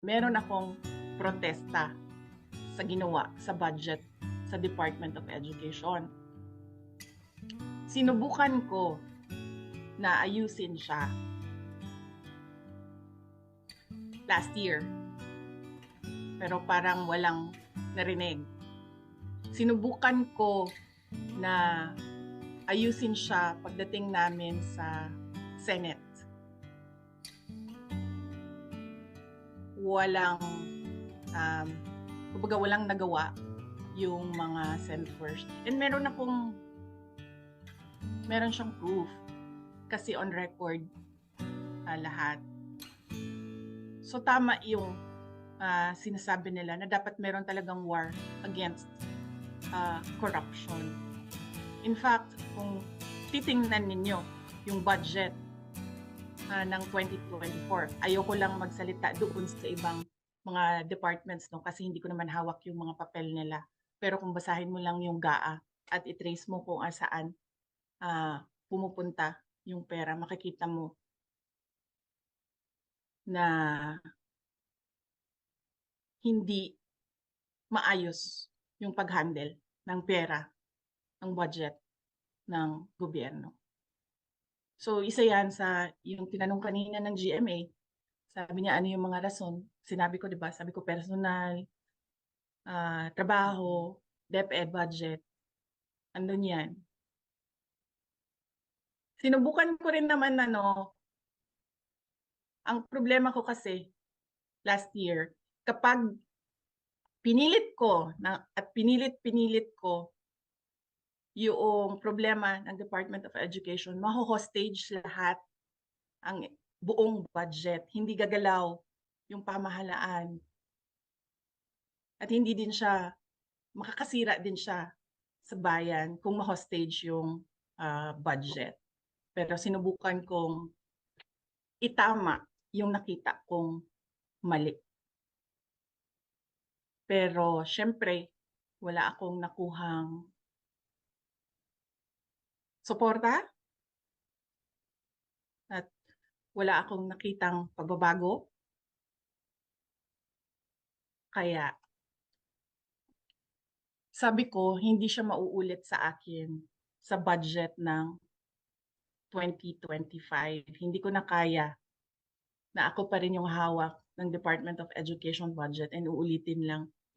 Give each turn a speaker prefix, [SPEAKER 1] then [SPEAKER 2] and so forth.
[SPEAKER 1] meron akong protesta sa ginawa sa budget sa Department of Education. Sinubukan ko na ayusin siya last year, pero parang walang narinig. Sinubukan ko na ayusin siya pagdating namin sa Senate. Walang nagawa yung mga senators. And meron siyang proof kasi on record lahat. So tama yung sinasabi nila na dapat meron talagang war against corruption. In fact, kung titingnan ninyo yung budget ng 2024, ayoko lang magsalita doon sa ibang mga departments kasi hindi ko naman hawak yung mga papel nila. Pero kung basahin mo lang yung GAA at i-trace mo kung saan pumupunta yung pera, makikita mo na hindi maayos yung pag-handle ng pera, ng budget ng gobyerno. So isa yan sa yung tinanong kanina ng GMA, sabi niya ano yung mga rason. Sinabi ko, 'di ba? Sabi ko personal, trabaho, DepEd budget. Andun yan. Sinubukan ko rin naman ang problema ko kasi last year, kapag pinilit ko at pinilit ko yung problema ng Department of Education, maho-hostage lahat ang buong budget. Hindi gagalaw yung pamahalaan. At hindi din siya, makakasira din siya sa bayan kung ma-hostage yung budget. Pero sinubukan kong itama yung nakita kong mali. Pero syempre, wala akong nakuhang suporta at wala akong nakitang pagbabago. Kaya sabi ko, hindi siya mauulit sa akin sa budget ng 2025. Hindi ko na kaya na ako pa rin yung hawak ng Department of Education budget and uulitin lang